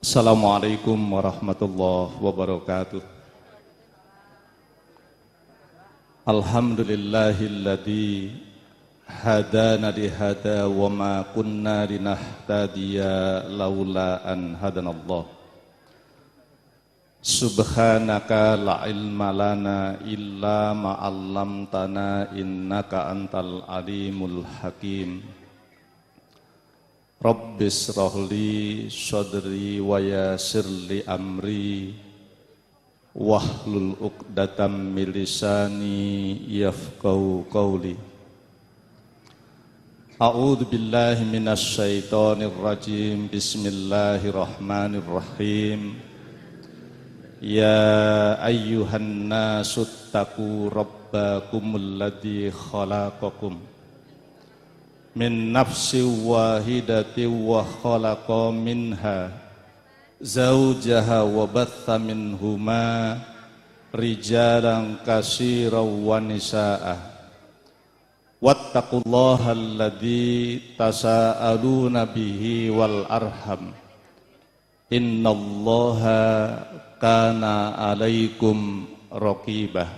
Assalamualaikum warahmatullahi wabarakatuh. Alhamdulillahilladzi hadana lihada wa ma kunna linahtadiya laula an hadanallah. Subhanaka la ilma lana illa ma 'allamtana innaka antal alimul hakim. Rabbis rohli sodri wa yassirli amri wahlul uqdatam min lisani yafqahu qawli. A'udzu billahi minasy syaithanir rajim. Bismillahirrahmanirrahim. Ya ayyuhan nasu taqu rabbakumul ladzi khalaqakum min nafsin wahidatin wa khalaqa minha zawjaha wa batha minhuma rijalan katsiran wa nisaa'a wattaqullaha alladzi tasaaluna bihi wal arham innallaha kana 'alaikum raqibah.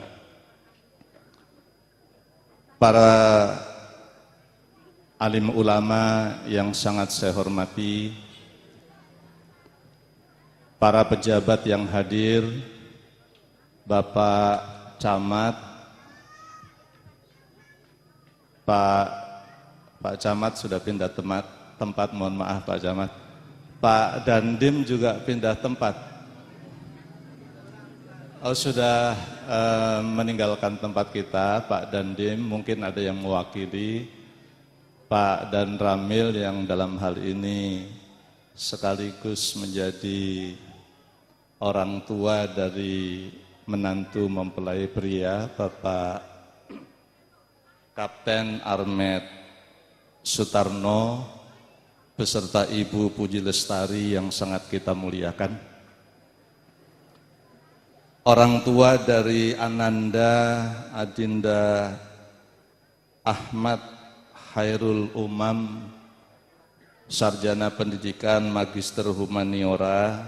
Para alim ulama yang sangat saya hormati, para pejabat yang hadir, Bapak Camat, Pak Camat sudah pindah tempat, mohon maaf Pak Camat. Pak Dandim juga pindah tempat. Oh sudah meninggalkan tempat kita, Pak Dandim, mungkin ada yang mewakili. Pak Dan Ramil yang dalam hal ini sekaligus menjadi orang tua dari menantu mempelai pria, Bapak Kapten Armet Sutarno beserta Ibu Puji Lestari yang sangat kita muliakan. Orang tua dari Ananda Adinda Ahmad Khairul Umam, sarjana pendidikan Magister Humaniora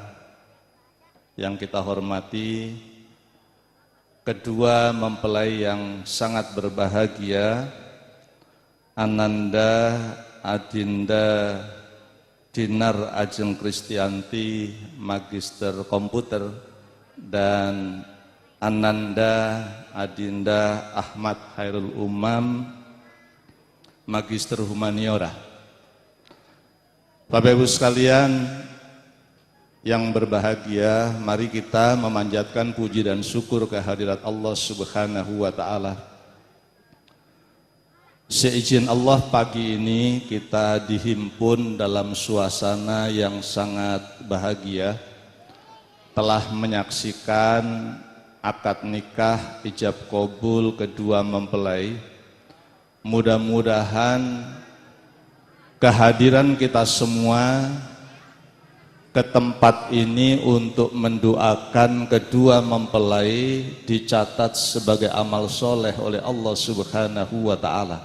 yang kita hormati, kedua mempelai yang sangat berbahagia, Ananda Adinda Dinar Ajeng Kristianti, Magister Komputer, dan Ananda Adinda Ahmad Khairul Umam, Magister Humaniora. Bapak Ibu sekalian yang berbahagia, mari kita memanjatkan puji dan syukur kehadirat Allah Subhanahu wa Ta'ala. Seizin Allah, pagi ini kita dihimpun dalam suasana yang sangat bahagia, telah menyaksikan akad nikah ijab qabul kedua mempelai. Mudah-mudahan kehadiran kita semua ke tempat ini untuk mendoakan kedua mempelai dicatat sebagai amal soleh oleh Allah Subhanahu wa Ta'ala.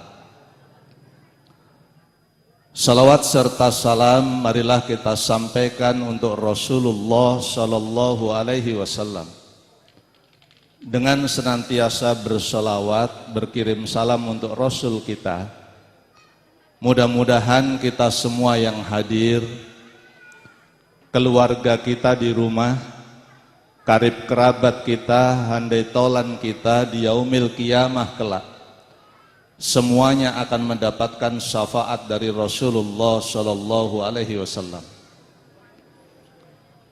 Salawat serta salam marilah kita sampaikan untuk Rasulullah Sallallahu Alaihi Wasallam. Dengan senantiasa bersolawat, berkirim salam untuk Rasul kita. Mudah-mudahan kita semua yang hadir, keluarga kita di rumah, karib kerabat kita, handai tolan kita di yaumil qiyamah kelak, semuanya akan mendapatkan syafaat dari Rasulullah Sallallahu Alaihi Wasallam.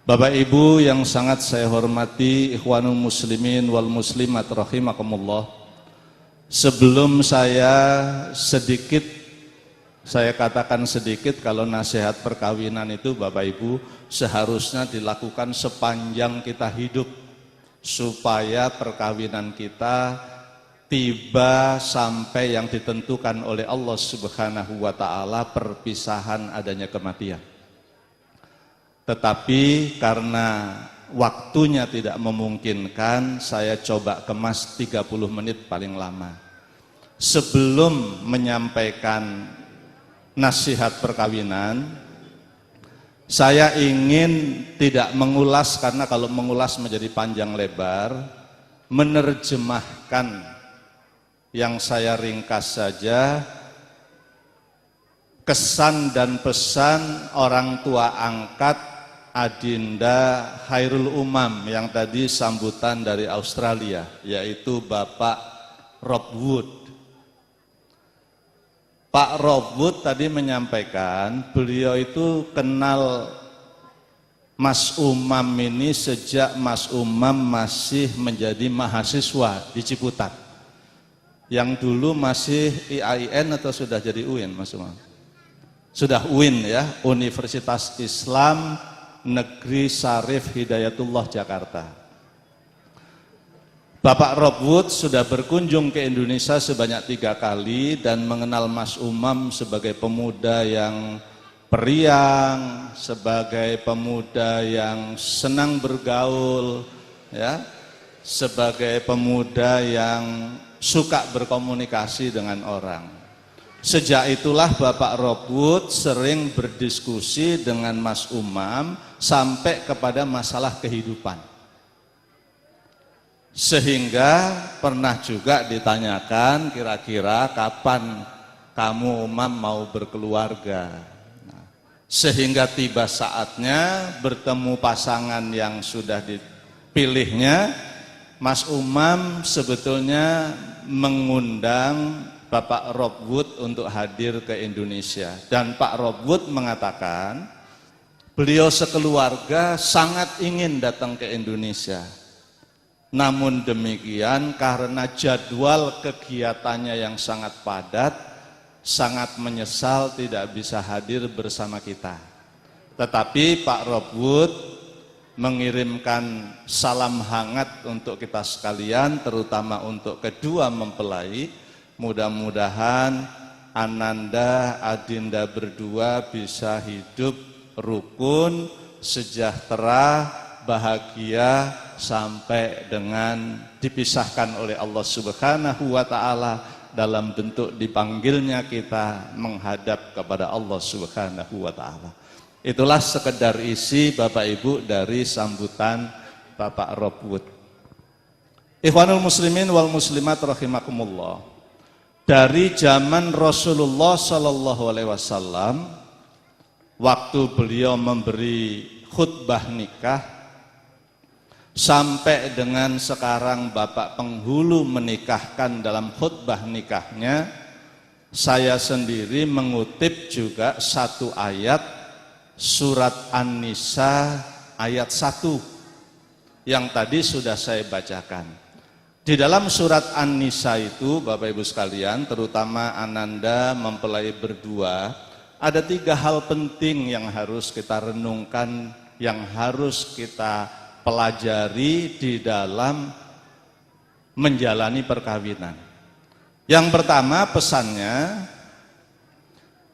Bapak Ibu yang sangat saya hormati, ikhwanul muslimin wal muslimat rahimakumullah. Sebelum saya katakan sedikit kalau nasihat perkawinan itu Bapak Ibu seharusnya dilakukan sepanjang kita hidup supaya perkawinan kita tiba sampai yang ditentukan oleh Allah Subhanahu wa Ta'ala, perpisahan adanya kematian. Tetapi karena waktunya tidak memungkinkan, saya coba kemas 30 menit paling lama. Sebelum menyampaikan nasihat perkawinan, Saya ingin tidak mengulas karena kalau mengulas menjadi panjang lebar, menerjemahkan yang saya ringkas saja, kesan dan pesan orang tua angkat Adinda Khairul Umam yang tadi sambutan dari Australia, yaitu Bapak Rob Wood. Pak Rob Wood tadi menyampaikan beliau itu kenal Mas Umam ini sejak Mas Umam masih menjadi mahasiswa di Ciputat. Yang dulu masih IAIN atau sudah jadi UIN Mas Umam? Sudah UIN ya, Universitas Islam Negeri Syarif Hidayatullah Jakarta. Bapak Rob Wood sudah berkunjung ke Indonesia sebanyak 3 kali dan mengenal Mas Umam sebagai pemuda yang periang, sebagai pemuda yang senang bergaul, ya, sebagai pemuda yang suka berkomunikasi dengan orang. Sejak itulah Bapak Rob Wood sering berdiskusi dengan Mas Umam sampai kepada masalah kehidupan. Sehingga pernah juga ditanyakan kira-kira kapan kamu Umam mau berkeluarga. Sehingga tiba saatnya bertemu pasangan yang sudah dipilihnya, Mas Umam sebetulnya mengundang Bapak Rob Wood untuk hadir ke Indonesia. Dan Pak Rob Wood mengatakan beliau sekeluarga sangat ingin datang ke Indonesia. Namun demikian karena jadwal kegiatannya yang sangat padat, sangat menyesal tidak bisa hadir bersama kita. Tetapi Pak Rob Wood mengirimkan salam hangat untuk kita sekalian, terutama untuk kedua mempelai. Mudah-mudahan Ananda Adinda berdua bisa hidup rukun, sejahtera, bahagia sampai dengan dipisahkan oleh Allah Subhanahu wa taala dalam bentuk dipanggilnya kita menghadap kepada Allah Subhanahu wa taala. Itulah sekedar isi Bapak Ibu dari sambutan Bapak Rob Wood. Ikhwanul muslimin wal muslimat rahimakumullah. Dari zaman Rasulullah sallallahu alaihi wasallam, waktu beliau memberi khutbah nikah sampai dengan sekarang Bapak penghulu menikahkan dalam khutbah nikahnya, saya sendiri mengutip juga satu ayat surat An-Nisa ayat 1 yang tadi sudah saya bacakan. Di dalam surat An-Nisa itu Bapak Ibu sekalian, terutama Ananda mempelai berdua, ada 3 hal penting yang harus kita renungkan, yang harus kita pelajari di dalam menjalani perkawinan. Yang pertama pesannya,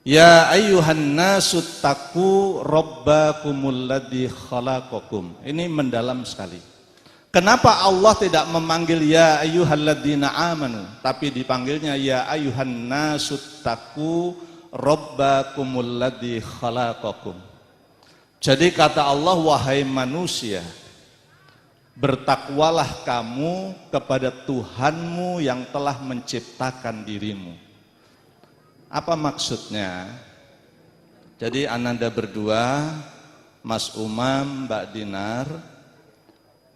ya ayyuhan nasu taqu rabbakumul ladzi khalaqakum. Ini mendalam sekali. Kenapa Allah tidak memanggil ya ayyuhalladzina amanu, tapi dipanggilnya ya ayyuhan nasu taqu rabbakumul ladzi khalaqakum. Jadi kata Allah, wahai manusia, bertakwalah kamu kepada Tuhanmu yang telah menciptakan dirimu. Apa maksudnya? Jadi Ananda berdua, Mas Umam, Mbak Dinar,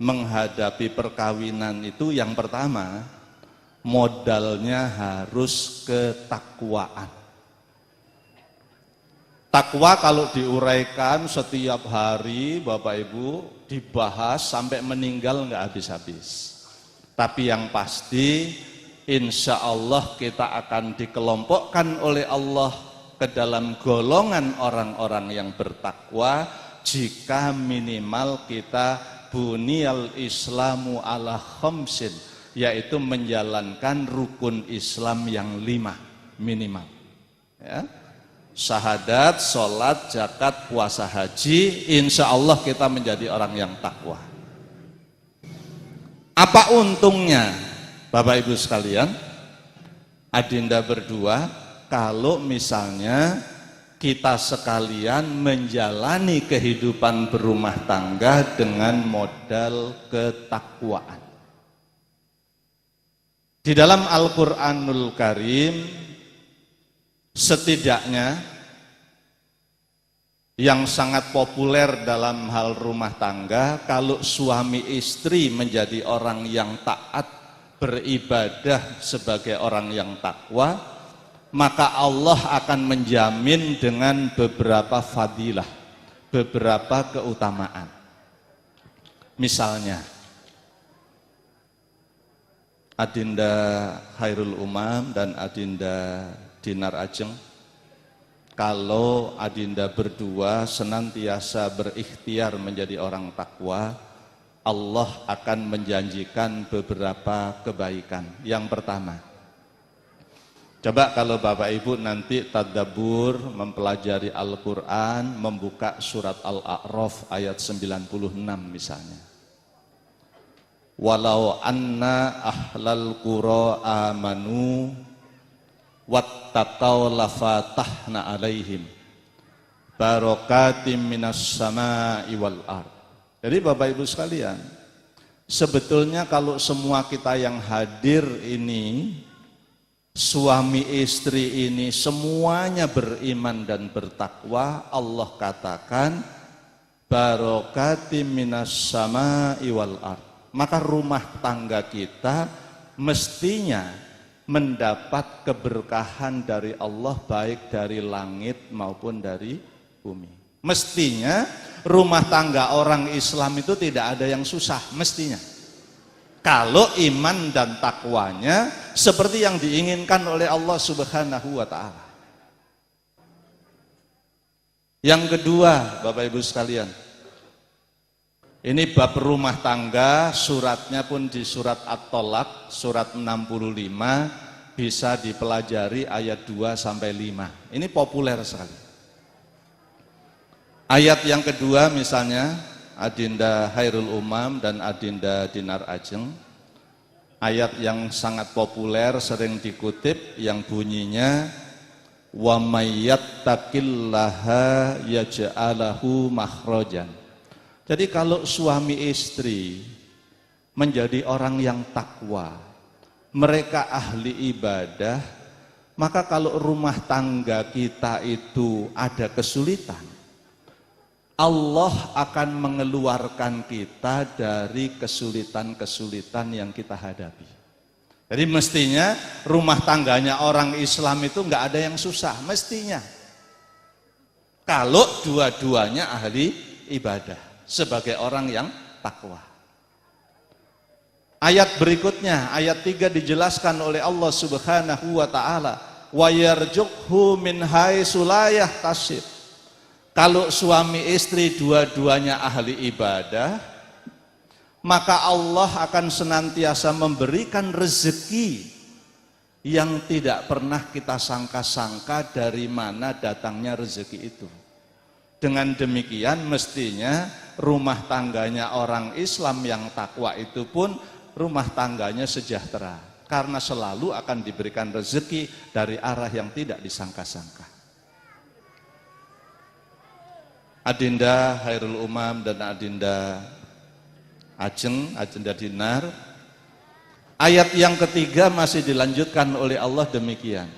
menghadapi perkawinan itu yang pertama, modalnya harus ketakwaan. Takwa kalau diuraikan setiap hari Bapak Ibu dibahas sampai meninggal nggak habis-habis. Tapi yang pasti insya Allah kita akan dikelompokkan oleh Allah ke dalam golongan orang-orang yang bertakwa jika minimal kita buniyal islamu ala khamsin, yaitu menjalankan rukun Islam yang 5 minimal. Ya. Syahadat, sholat, zakat, puasa, haji, insya Allah kita menjadi orang yang takwa. Apa untungnya Bapak Ibu sekalian, Adinda berdua, kalau misalnya kita sekalian menjalani kehidupan berumah tangga dengan modal ketakwaan. Di dalam Al-Qur'anul Karim, setidaknya yang sangat populer dalam hal rumah tangga, kalau suami istri menjadi orang yang taat, beribadah sebagai orang yang takwa, maka Allah akan menjamin dengan beberapa fadilah, beberapa keutamaan. Misalnya, Adinda Khairul Umam dan Adinda Dinar Ajeng, kalau Adinda berdua senantiasa berikhtiar menjadi orang takwa, Allah akan menjanjikan beberapa kebaikan. Yang pertama, coba kalau Bapak Ibu nanti tadabbur mempelajari Al-Quran, membuka surat Al-A'raf ayat 96 misalnya. Walau anna ahlal qura amanu wattaqau lafatahna alaihim barakatim minas sama'i wal ard. Jadi Bapak Ibu sekalian, sebetulnya kalau semua kita yang hadir ini, suami istri ini semuanya beriman dan bertakwa, Allah katakan barakatim minas sama'i wal ard. Maka rumah tangga kita mestinya mendapat keberkahan dari Allah, baik dari langit maupun dari bumi. Mestinya rumah tangga orang Islam itu tidak ada yang susah, mestinya. Kalau iman dan takwanya seperti yang diinginkan oleh Allah Subhanahu wa ta'ala. Yang kedua, Bapak Ibu sekalian, ini bab rumah tangga, suratnya pun di surat At-Tolak, surat 65, bisa dipelajari ayat 2 sampai 5. Ini populer sekali. Ayat yang kedua misalnya, Adinda Khairul Umam dan Adinda Dinar Ajeng, ayat yang sangat populer, sering dikutip, yang bunyinya, wa mayyattaqillaha yaj'alahu makhrajan. Jadi kalau suami istri menjadi orang yang takwa, mereka ahli ibadah, maka kalau rumah tangga kita itu ada kesulitan, Allah akan mengeluarkan kita dari kesulitan-kesulitan yang kita hadapi. Jadi mestinya rumah tangganya orang Islam itu nggak ada yang susah, mestinya. Kalau dua-duanya ahli ibadah sebagai orang yang takwa. Ayat berikutnya, ayat 3 dijelaskan oleh Allah Subhanahu wa ta'ala, wa yarzuqhu min haitsu la yahtasib. Kalau suami istri dua-duanya ahli ibadah, maka Allah akan senantiasa memberikan rezeki yang tidak pernah kita sangka-sangka dari mana datangnya rezeki itu. Dengan demikian mestinya rumah tangganya orang Islam yang takwa itu pun rumah tangganya sejahtera, karena selalu akan diberikan rezeki dari arah yang tidak disangka-sangka. Adinda Khairul Umam dan Adinda Ajeng, Adinda Dinar, ayat yang ketiga masih dilanjutkan oleh Allah demikian.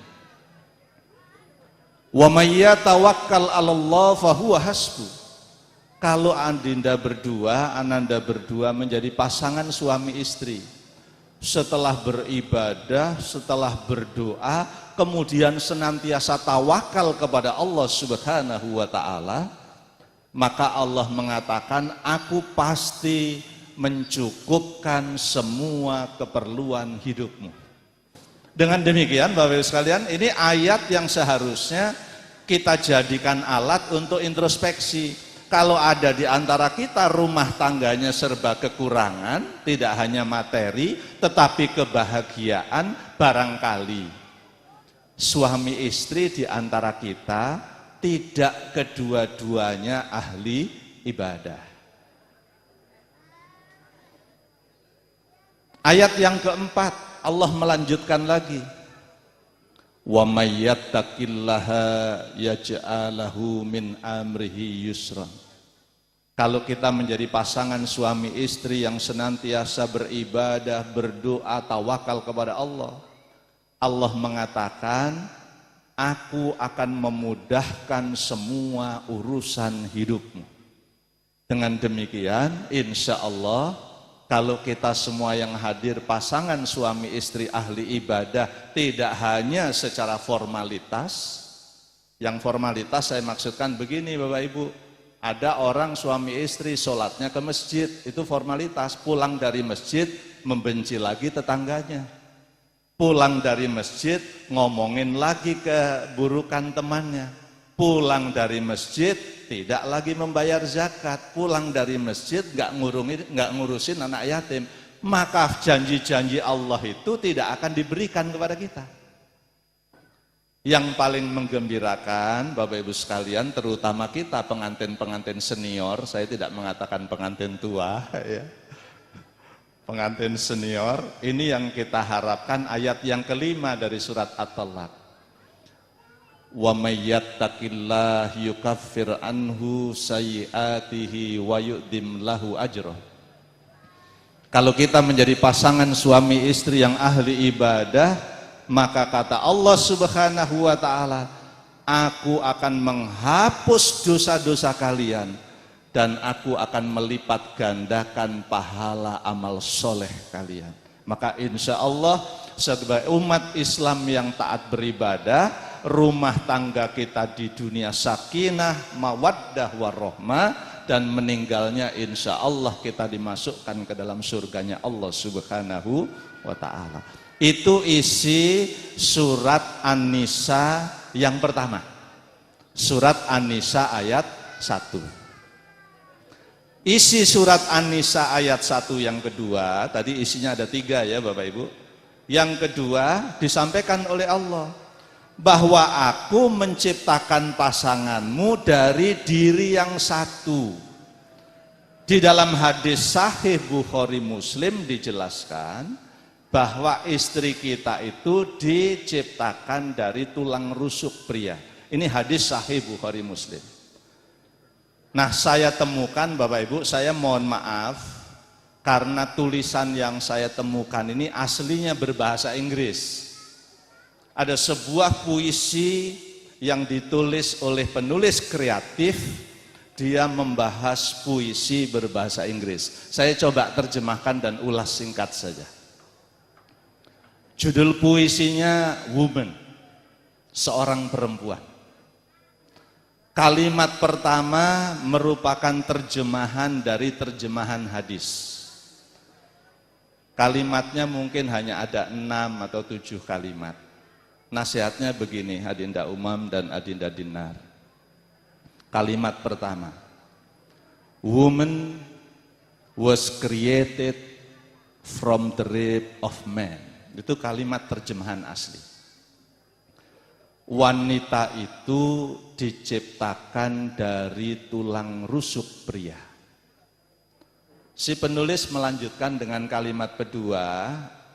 Wa may yatawakkal 'alallah fahuwa hasbu. Kalau Adinda berdua, Ananda berdua menjadi pasangan suami istri, setelah beribadah, setelah berdoa, kemudian senantiasa tawakal kepada Allah Subhanahu wa ta'ala, maka Allah mengatakan, aku pasti mencukupkan semua keperluan hidupmu. Dengan demikian Bapak Ibu sekalian, ini ayat yang seharusnya kita jadikan alat untuk introspeksi. Kalau ada di antara kita rumah tangganya serba kekurangan, tidak hanya materi, tetapi kebahagiaan, barangkali suami istri di antara kita tidak kedua-duanya ahli ibadah. Ayat yang keempat, Allah melanjutkan lagi. Wa may yattaqillaha yaj'al lahu min amrihi yusran. Kalau kita menjadi pasangan suami istri yang senantiasa beribadah, berdoa, tawakal kepada Allah, Allah mengatakan, aku akan memudahkan semua urusan hidupmu. Dengan demikian, insya Allah, kalau kita semua yang hadir pasangan suami istri ahli ibadah, tidak hanya secara formalitas. Yang formalitas saya maksudkan begini Bapak Ibu, ada orang suami istri sholatnya ke masjid, itu formalitas. Pulang dari masjid membenci lagi tetangganya. Pulang dari masjid ngomongin lagi keburukan temannya. Pulang dari masjid tidak lagi membayar zakat. Pulang dari masjid nggak ngurusin anak yatim. Maka janji-janji Allah itu tidak akan diberikan kepada kita. Yang paling menggembirakan Bapak Ibu sekalian, terutama kita pengantin-pengantin senior, saya tidak mengatakan pengantin tua ya. Pengantin senior, ini yang kita harapkan ayat yang kelima dari surat At-Talaq. Wa may yattaqillah yukaffir anhu sayyi'atihi wa yu'dim lahu ajrah. Kalau kita menjadi pasangan suami istri yang ahli ibadah, maka kata Allah Subhanahu wa ta'ala, aku akan menghapus dosa-dosa kalian dan aku akan melipat gandakan pahala amal soleh kalian. Maka insya Allah sebagai umat Islam yang taat beribadah, rumah tangga kita di dunia sakinah, mawaddah, warahmah, dan meninggalnya insya Allah kita dimasukkan ke dalam surganya Allah Subhanahu wa ta'ala. Itu isi surat An-Nisa yang pertama. Surat An-Nisa ayat 1. Isi surat An-Nisa ayat 1 yang kedua, tadi isinya ada 3 ya Bapak Ibu. Yang kedua disampaikan oleh Allah, bahwa aku menciptakan pasanganmu dari diri yang satu. Di dalam hadis sahih Bukhari Muslim dijelaskan bahwa istri kita itu diciptakan dari tulang rusuk pria. Ini hadis sahih Bukhari Muslim. Nah, saya temukan Bapak Ibu, saya mohon maaf karena tulisan yang saya temukan ini aslinya berbahasa Inggris. Ada sebuah puisi yang ditulis oleh penulis kreatif, dia membahas puisi berbahasa Inggris. Saya coba terjemahkan dan ulas singkat saja. Judul puisinya Woman, seorang perempuan. Kalimat pertama merupakan terjemahan dari terjemahan hadis. Kalimatnya mungkin hanya ada 6 atau 7 kalimat. Nasihatnya begini, Adinda Umam dan Adinda Dinar. Kalimat pertama, woman was created from the rib of man. Itu kalimat terjemahan asli. Wanita itu diciptakan dari tulang rusuk pria. Si penulis melanjutkan dengan kalimat kedua,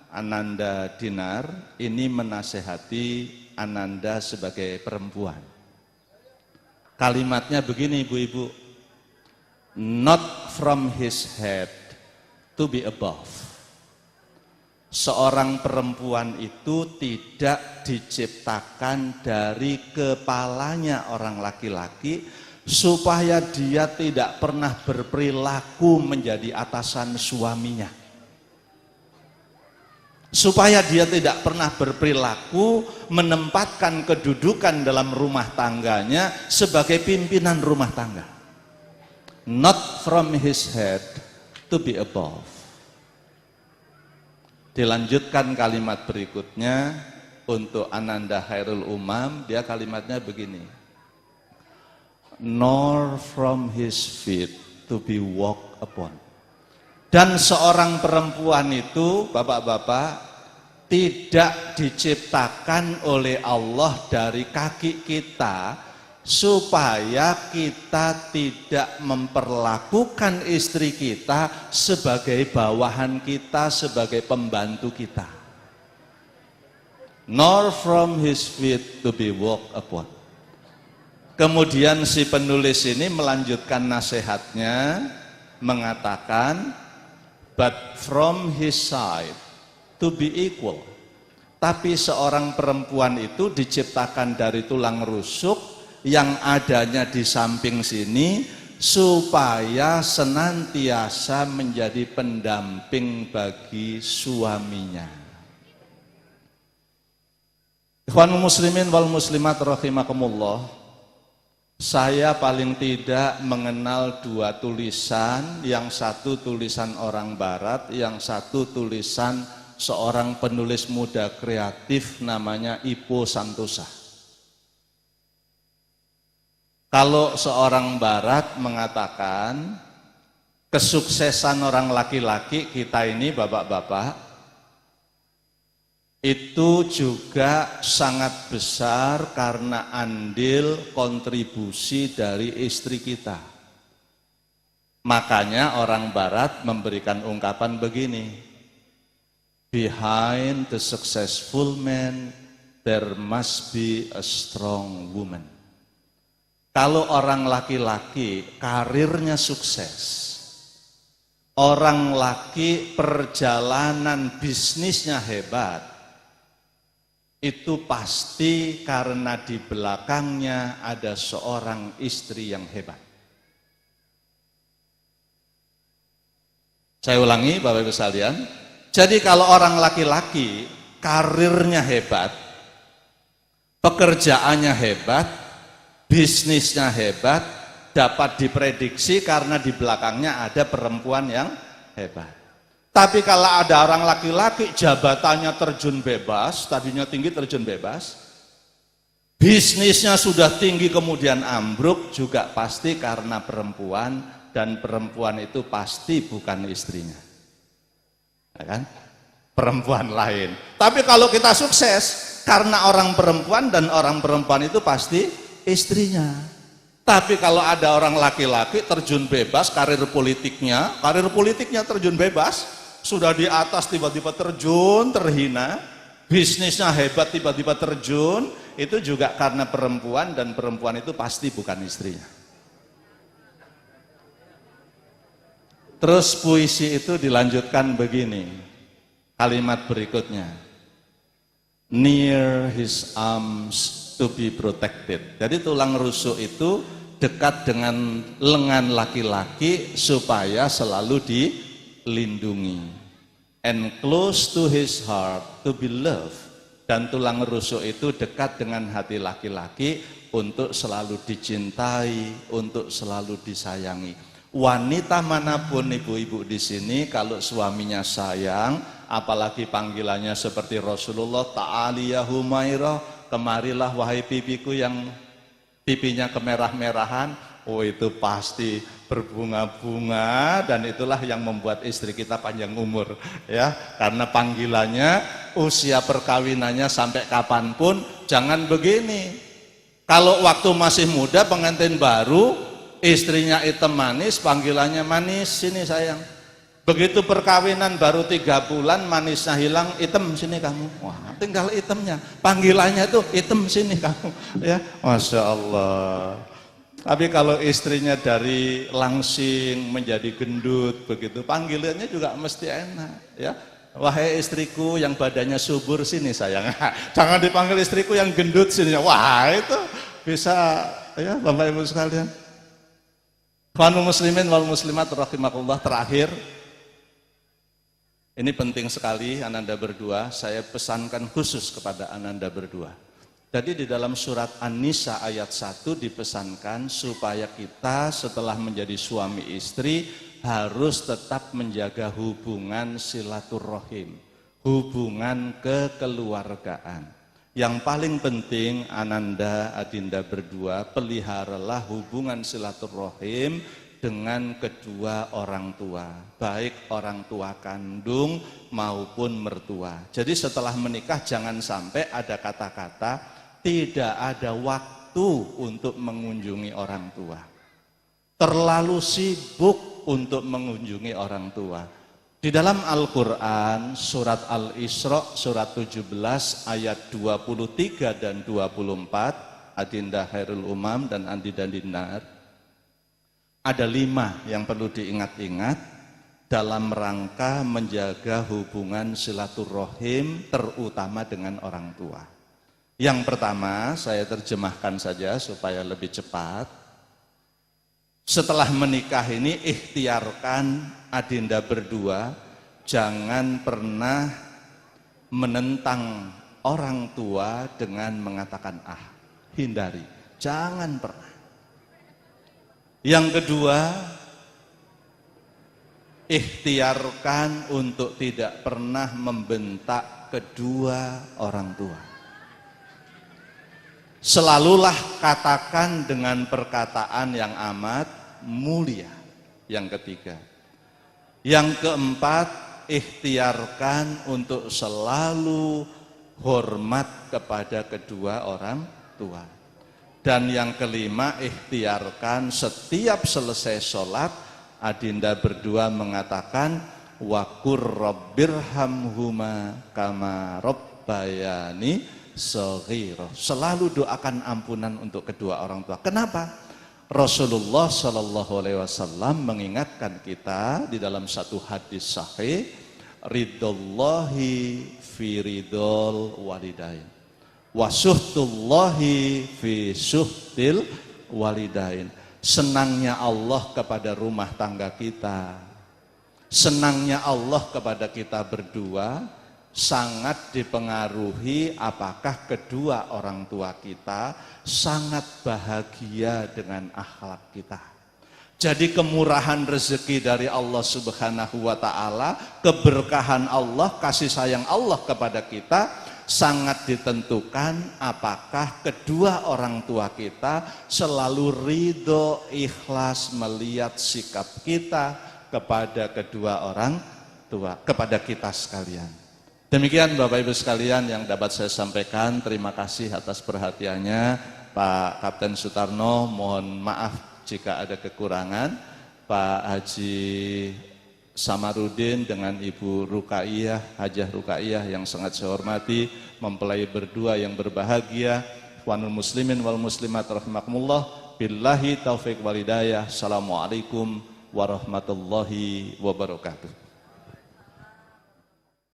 Ananda Dinar, ini menasehati Ananda sebagai perempuan. Kalimatnya begini ibu-ibu, not from his head to be above. Seorang perempuan itu tidak diciptakan dari kepalanya orang laki-laki supaya dia tidak pernah berperilaku menjadi atasan suaminya. Supaya dia tidak pernah berperilaku menempatkan kedudukan dalam rumah tangganya sebagai pimpinan rumah tangga. Not from his head to be above. Dilanjutkan kalimat berikutnya untuk Ananda Khairul Umam, dia kalimatnya begini. Nor from his feet to be walked upon. Dan seorang perempuan itu, bapak-bapak, tidak diciptakan oleh Allah dari kaki kita supaya kita tidak memperlakukan istri kita sebagai bawahan kita, sebagai pembantu kita. nor from his feet to be walked upon. Kemudian si penulis ini melanjutkan nasihatnya mengatakan, but from his side to be equal. Tapi seorang perempuan itu diciptakan dari tulang rusuk yang adanya di samping sini supaya senantiasa menjadi pendamping bagi suaminya. Ikhwanul muslimin wal muslimat rahimakumullah. Saya paling tidak mengenal dua tulisan, yang satu tulisan orang barat, yang satu tulisan seorang penulis muda kreatif namanya Ipo Santosa. Kalau seorang barat mengatakan kesuksesan orang laki-laki kita ini bapak-bapak itu juga sangat besar karena andil kontribusi dari istri kita. Makanya orang barat memberikan ungkapan begini, behind the successful man there must be a strong woman. Kalau orang laki-laki karirnya sukses, orang laki perjalanan bisnisnya hebat, itu pasti karena di belakangnya ada seorang istri yang hebat. Saya ulangi Bapak Ibu sekalian, jadi kalau orang laki-laki karirnya hebat, pekerjaannya hebat, bisnisnya hebat, dapat diprediksi karena di belakangnya ada perempuan yang hebat. Tapi kalau ada orang laki-laki jabatannya terjun bebas, tadinya tinggi terjun bebas, bisnisnya sudah tinggi kemudian ambruk, juga pasti karena perempuan, dan perempuan itu pasti bukan istrinya, ya kan? Perempuan lain. Tapi kalau kita sukses karena orang perempuan, dan orang perempuan itu pasti istrinya. Tapi kalau ada orang laki-laki terjun bebas, karir politiknya terjun bebas, sudah di atas tiba-tiba terjun, terhina, bisnisnya hebat tiba-tiba terjun, itu juga karena perempuan, dan perempuan itu pasti bukan istrinya. Terus puisi itu dilanjutkan begini, kalimat berikutnya, near his arms to be protected. Jadi tulang rusuk itu dekat dengan lengan laki-laki supaya selalu dilindungi. And close to his heart to be loved. Dan tulang rusuk itu dekat dengan hati laki-laki untuk selalu dicintai, untuk selalu disayangi. Wanita manapun ibu-ibu di sini kalau suaminya sayang, apalagi panggilannya seperti Rasulullah, ta'ali ya Humairah, kemarilah wahai pipiku yang pipinya kemerah-merahan, oh itu pasti berbunga-bunga, dan itulah yang membuat istri kita panjang umur, ya, karena panggilannya, usia perkawinannya sampai kapanpun. Jangan begini, kalau waktu masih muda pengantin baru, istrinya hitam manis, panggilannya manis, sini sayang. Begitu perkawinan baru 3 bulan, manisnya hilang, hitam sini kamu, wah tinggal hitamnya, panggilannya itu hitam sini kamu, ya, Masya Allah. Tapi kalau istrinya dari langsing menjadi gendut begitu, panggilannya juga mesti enak, ya. Wahai istriku yang badannya subur, sini sayang. Jangan dipanggil istriku yang gendut, sini. Wah, itu bisa, ya Bapak Ibu sekalian. Ikhwanul muslimin wal muslimat rahimakumullah. Terakhir, ini penting sekali Ananda berdua, saya pesankan khusus kepada Ananda berdua. Jadi di dalam surat An-Nisa ayat 1 dipesankan supaya kita setelah menjadi suami istri harus tetap menjaga hubungan silaturahim, hubungan kekeluargaan. Yang paling penting Ananda Adinda berdua, peliharalah hubungan silaturahim dengan kedua orang tua, baik orang tua kandung maupun mertua. Jadi setelah menikah jangan sampai ada kata-kata tidak ada waktu untuk mengunjungi orang tua, terlalu sibuk untuk mengunjungi orang tua. Di dalam Al-Quran, surat Al-Isra, surat 17, ayat 23 dan 24, Adinda Khairul Umam dan Adinda Dinar, ada 5 yang perlu diingat-ingat dalam rangka menjaga hubungan silaturahim, terutama dengan orang tua. Yang pertama, saya terjemahkan saja supaya lebih cepat. Setelah menikah ini, ikhtiarkan adinda berdua jangan pernah menentang orang tua dengan mengatakan ah. Hindari, jangan pernah. Yang kedua, ikhtiarkan untuk tidak pernah membentak kedua orang tua. Selalulah katakan dengan perkataan yang amat mulia. Yang ketiga. Yang keempat, ikhtiarkan untuk selalu hormat kepada kedua orang tua. Dan yang kelima, ikhtiarkan setiap selesai sholat, adinda berdua mengatakan wakur rabbirhamhuma kama rabbayani shaghira. Selalu doakan ampunan untuk kedua orang tua. Kenapa? Rasulullah Shallallahu Alaihi Wasallam mengingatkan kita di dalam satu hadis sahih, ridallahi fi ridol walidain, wasuhtullahi fi suhtil walidain. Senangnya Allah kepada rumah tangga kita, senangnya Allah kepada kita berdua sangat dipengaruhi apakah kedua orang tua kita sangat bahagia dengan akhlak kita. Jadi kemurahan rezeki dari Allah Subhanahu wa ta'ala, keberkahan Allah, kasih sayang Allah kepada kita sangat ditentukan apakah kedua orang tua kita selalu ridho, ikhlas melihat sikap kita kepada kedua orang tua, kepada kita sekalian. Demikian Bapak Ibu sekalian yang dapat saya sampaikan. Terima kasih atas perhatiannya. Pak Kapten Sutarno, mohon maaf jika ada kekurangan. Pak Haji Samarudin dengan Ibu Rukaiyah, Hajah Rukaiyah yang sangat saya hormati, mempelai berdua yang berbahagia. Ikhwanul muslimin wal muslimat rahimakumullah. Billahi taufiq wal hidayah. Assalamualaikum warahmatullahi wabarakatuh.